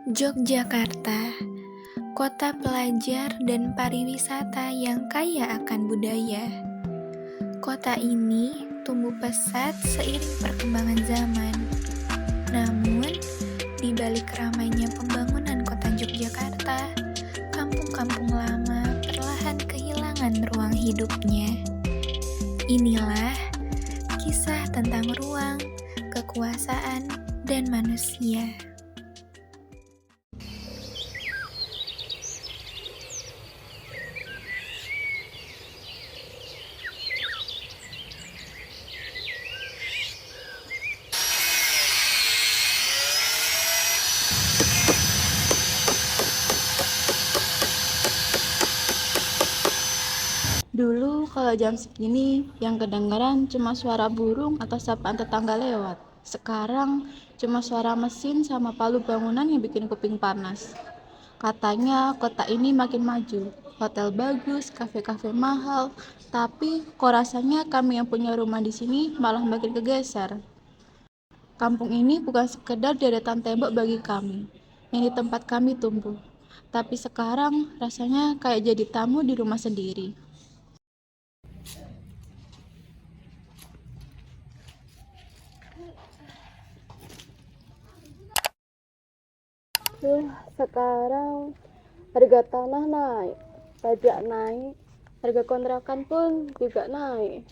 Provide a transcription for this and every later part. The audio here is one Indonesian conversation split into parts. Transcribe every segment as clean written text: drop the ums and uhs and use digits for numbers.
Yogyakarta, kota pelajar dan pariwisata yang kaya akan budaya. Kota ini tumbuh pesat seiring perkembangan zaman. Namun, di balik ramainya pembangunan kota Yogyakarta, kampung-kampung lama perlahan kehilangan ruang hidupnya. Inilah kisah tentang ruang, kekuasaan, dan manusia. Dulu kalau jam segini yang kedengaran cuma suara burung atau sapaan tetangga lewat. Sekarang cuma suara mesin sama palu bangunan yang bikin kuping panas. Katanya kota ini makin maju, hotel bagus, kafe-kafe mahal, tapi kok rasanya kami yang punya rumah di sini malah makin kegeser. Kampung ini bukan sekedar deretan tembok bagi kami, yang di tempat kami tumbuh. Tapi sekarang rasanya kayak jadi tamu di rumah sendiri. Sekarang harga tanah naik, pajak naik, harga kontrakan pun juga naik.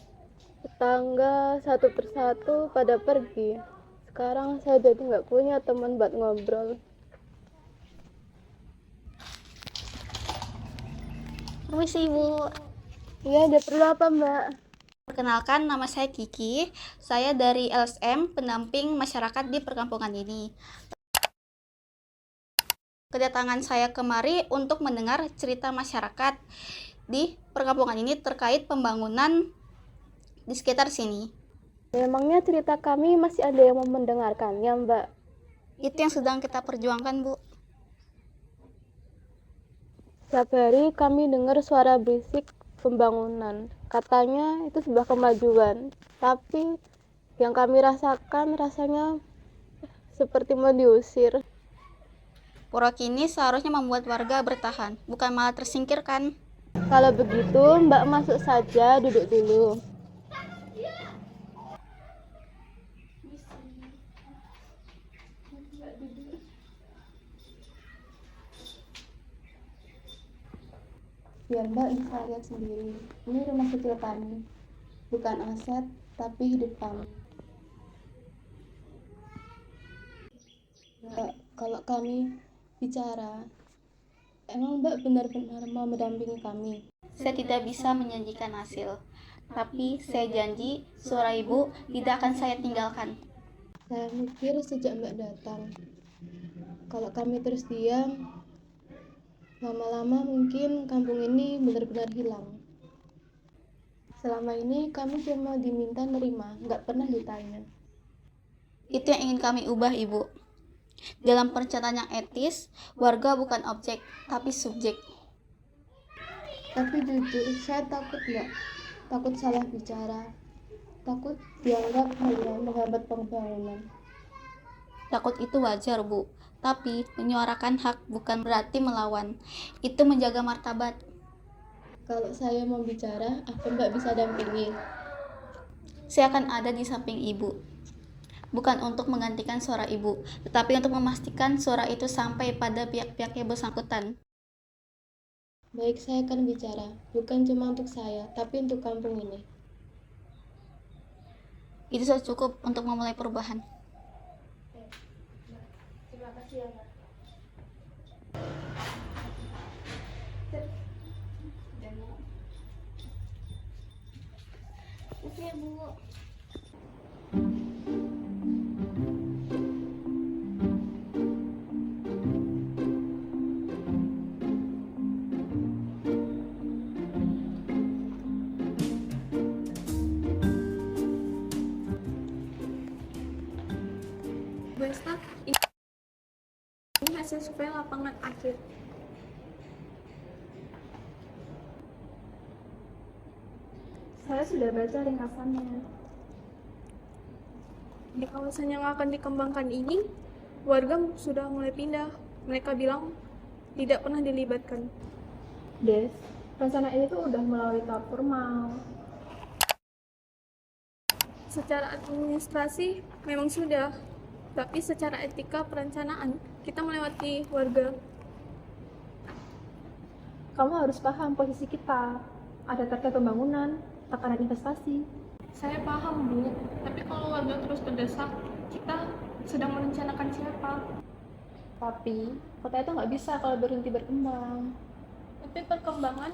Tetangga satu persatu pada pergi. Sekarang saya jadi nggak punya teman buat ngobrol. Permisi Ibu. Iya, ada perlu apa Mbak? Perkenalkan, nama saya Kiki. Saya dari LSM, pendamping masyarakat di perkampungan ini. Kedatangan saya kemari untuk mendengar cerita masyarakat di perkampungan ini terkait pembangunan di sekitar sini. Memangnya cerita kami masih ada yang mau mendengarkannya Mbak? Itu yang sedang kita perjuangkan, Bu. Setiap hari kami dengar suara berisik pembangunan. Katanya itu sebuah kemajuan. Tapi yang kami rasakan rasanya seperti mau diusir. Proyek ini seharusnya membuat warga bertahan, bukan malah tersingkirkan. Kalau begitu, Mbak masuk saja, duduk dulu. Biar Mbak bisa lihat sendiri. Ini rumah kecil kami. Bukan aset, tapi hidup kami. Mbak, kalau kami bicara, emang Mbak benar-benar mau mendampingi kami? Saya tidak bisa menjanjikan hasil, tapi saya janji suara Ibu tidak akan saya tinggalkan. Saya mikir sejak Mbak datang, kalau kami terus diam, lama-lama mungkin kampung ini benar-benar hilang. Selama ini kami cuma diminta nerima, nggak pernah ditanya. Itu yang ingin kami ubah, Ibu. Dalam perencanaan yang etis, warga bukan objek, tapi subjek. Tapi jujur, saya takut Mbak, takut salah bicara, takut dianggap hanya menghambat pembangunan. Takut itu wajar, Bu. Tapi menyuarakan hak bukan berarti melawan. Itu menjaga martabat. Kalau saya mau bicara, apa Mbak bisa dampingi? Saya akan ada di samping Ibu. Bukan untuk menggantikan suara Ibu, tetapi untuk memastikan suara itu sampai pada pihak-pihak yang bersangkutan. Baik, saya akan bicara, bukan cuma untuk saya, tapi untuk kampung ini. Itu sudah cukup untuk memulai perubahan. Terima kasih ya Mbak. Oke, Bu. Bu Estaf, ini hasil survei lapangan akhir. Saya sudah baca ringkasannya. Di kawasan yang akan dikembangkan ini, warga sudah mulai pindah. Mereka bilang tidak pernah dilibatkan. Des, rencana ini tuh udah melalui tahap formal. Secara administrasi memang sudah, tapi secara etika perencanaan kita melewati warga. Kamu harus paham posisi kita. Ada terkait pembangunan, tekanan investasi. Saya paham, Bu, tapi kalau warga terus berdesak, kita sedang merencanakan siapa. Tapi, kota itu nggak bisa kalau berhenti berkembang. Tapi perkembangan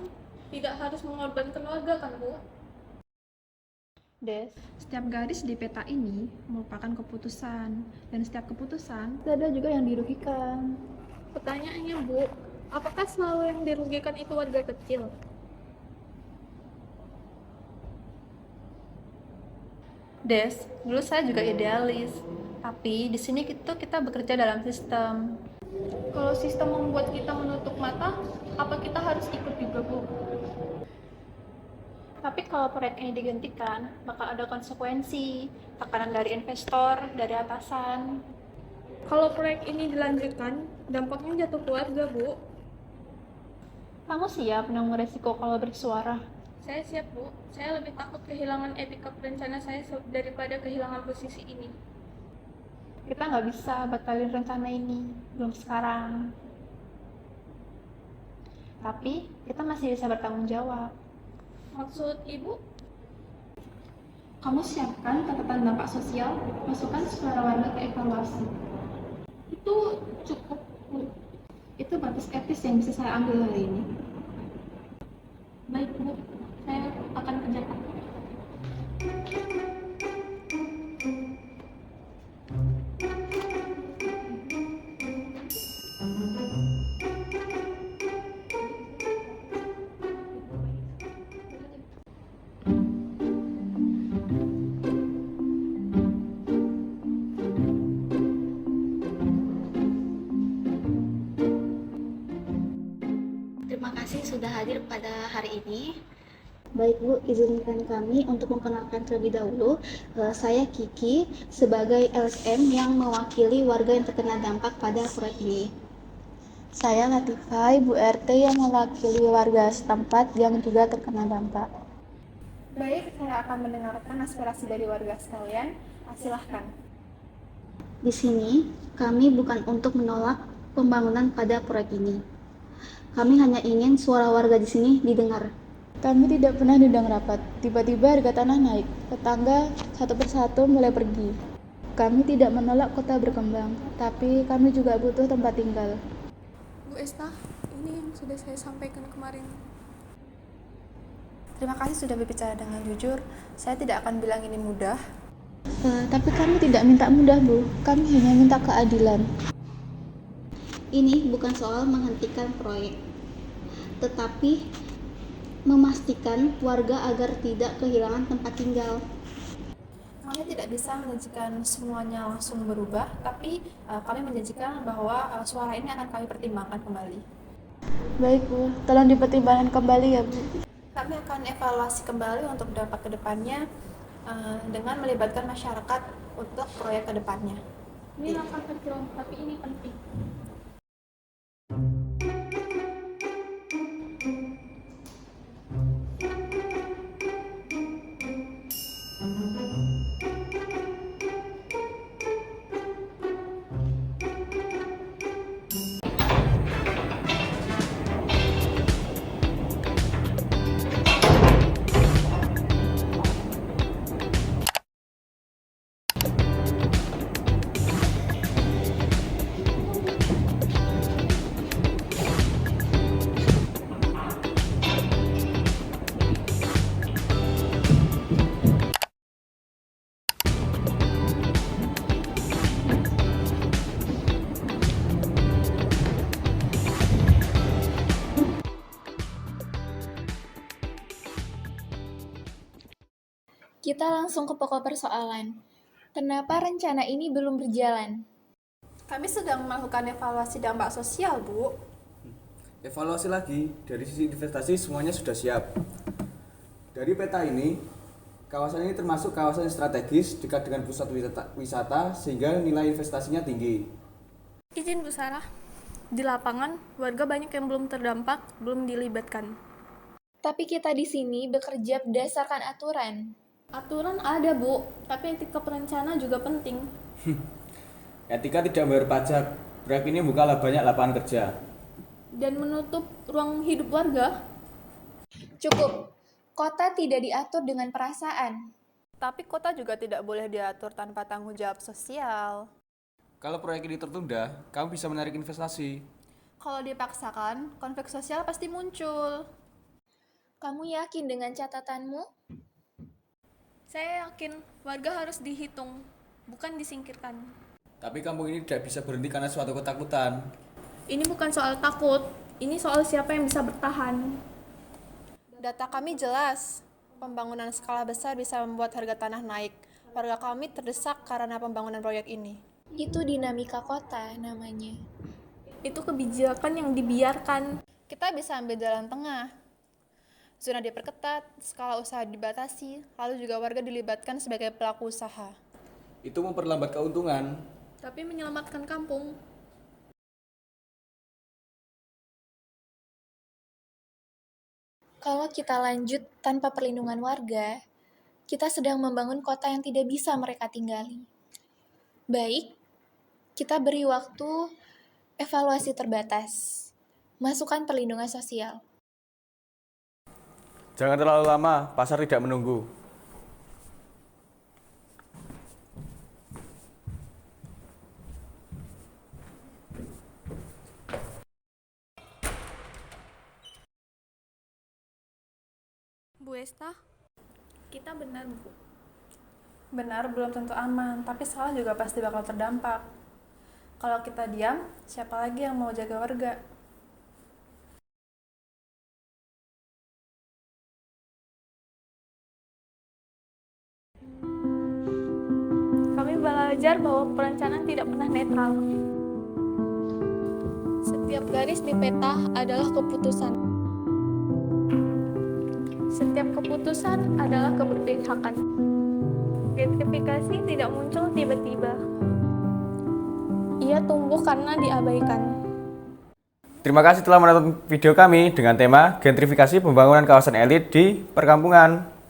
tidak harus mengorbankan warga kan, Bu? Des, Setiap garis di peta ini merupakan keputusan, dan setiap keputusan ada juga yang dirugikan. Pertanyaannya, Bu, apakah selalu yang dirugikan itu warga kecil? Des, dulu saya juga idealis, tapi di sini kita bekerja dalam sistem. Kalau sistem membuat kita menutup mata, apa kita harus ikut juga, Bu? Tapi kalau proyek ini dihentikan, bakal ada konsekuensi, tekanan dari investor, dari atasan. Kalau proyek ini dilanjutkan, dampaknya jatuh ke warga, Bu. Kamu siap menanggung resiko kalau bersuara? Saya siap, Bu. Saya lebih takut kehilangan etika perencana saya daripada kehilangan posisi ini. Kita nggak bisa batalin rencana ini, belum sekarang. Tapi kita masih bisa bertanggung jawab. Maksud Ibu? Kamu siapkan catatan dampak sosial, masukkan suara warga ke evaluasi. Itu cukup, Bu. Itu batas etis yang bisa saya ambil hari ini. Baik, Bu. Saya akan kerjakan. Terima kasih sudah hadir pada hari ini. Baik Bu, izinkan kami untuk memperkenalkan terlebih dahulu. Saya Kiki sebagai LSM yang mewakili warga yang terkena dampak pada proyek ini. Saya Latifah, Ibu RT yang mewakili warga setempat yang juga terkena dampak. Baik, saya akan mendengarkan aspirasi dari warga sekalian. Silahkan. Di sini, kami bukan untuk menolak pembangunan pada proyek ini. Kami hanya ingin suara warga di sini didengar. Kami tidak pernah diundang rapat. Tiba-tiba harga tanah naik. Tetangga satu persatu mulai pergi. Kami tidak menolak kota berkembang, tapi kami juga butuh tempat tinggal. Bu Esta, ini yang sudah saya sampaikan kemarin. terima kasih sudah berbicara dengan jujur. Saya tidak akan bilang ini mudah. Tapi kami tidak minta mudah, Bu. Kami hanya minta keadilan. Ini bukan soal menghentikan proyek, tetapi memastikan warga agar tidak kehilangan tempat tinggal. Kami tidak bisa menjanjikan semuanya langsung berubah, tapi kami menjanjikan bahwa suara ini akan kami pertimbangkan kembali. Baik, Bu. Tolong dipertimbangkan kembali ya, Bu. Kami akan evaluasi kembali untuk dampak kedepannya dengan melibatkan masyarakat untuk proyek kedepannya. Ini langkah kecil, tapi ini penting. Kita langsung ke pokok persoalan. Kenapa rencana ini belum berjalan? Kami sedang melakukan evaluasi dampak sosial, Bu. Evaluasi lagi, dari sisi investasi semuanya sudah siap. Dari peta ini, kawasan ini termasuk kawasan strategis dekat dengan pusat wisata sehingga nilai investasinya tinggi. Izin Bu Sarah, di lapangan warga banyak yang belum terdampak, belum dilibatkan. Tapi kita di sini bekerja berdasarkan aturan. Aturan ada Bu, tapi etika perencanaan juga penting. Etika tidak membayar pajak. Proyek ini bukalah banyak lapangan kerja. Dan menutup ruang hidup warga. Cukup, kota tidak diatur dengan perasaan. Tapi kota juga tidak boleh diatur tanpa tanggung jawab sosial. Kalau proyek ini tertunda, kamu bisa menarik investasi. Kalau dipaksakan, konflik sosial pasti muncul. Kamu yakin dengan catatanmu? Saya yakin warga harus dihitung, bukan disingkirkan. Tapi kampung ini tidak bisa berhenti karena suatu ketakutan. Ini bukan soal takut, ini soal siapa yang bisa bertahan. Data kami jelas, pembangunan skala besar bisa membuat harga tanah naik. Warga kami terdesak karena pembangunan proyek ini. Itu dinamika kota namanya. Itu kebijakan yang dibiarkan. Kita bisa ambil jalan tengah. Zona diperketat, skala usaha dibatasi, lalu juga warga dilibatkan sebagai pelaku usaha. Itu memperlambat keuntungan. Tapi menyelamatkan kampung. Kalau kita lanjut tanpa perlindungan warga, kita sedang membangun kota yang tidak bisa mereka tinggali. Baik, kita beri waktu evaluasi terbatas. Masukkan perlindungan sosial. Jangan terlalu lama, pasar tidak menunggu. Bu Esta, kita benar Bu. Benar, belum tentu aman, tapi salah juga pasti bakal terdampak. Kalau kita diam, siapa lagi yang mau jaga warga? Kami belajar bahwa perencanaan tidak pernah netral. Setiap garis di peta adalah keputusan. Setiap keputusan adalah keberpihakan. Gentrifikasi tidak muncul tiba-tiba. Ia tumbuh karena diabaikan. Terima kasih telah menonton video kami dengan tema gentrifikasi pembangunan kawasan elit di perkampungan.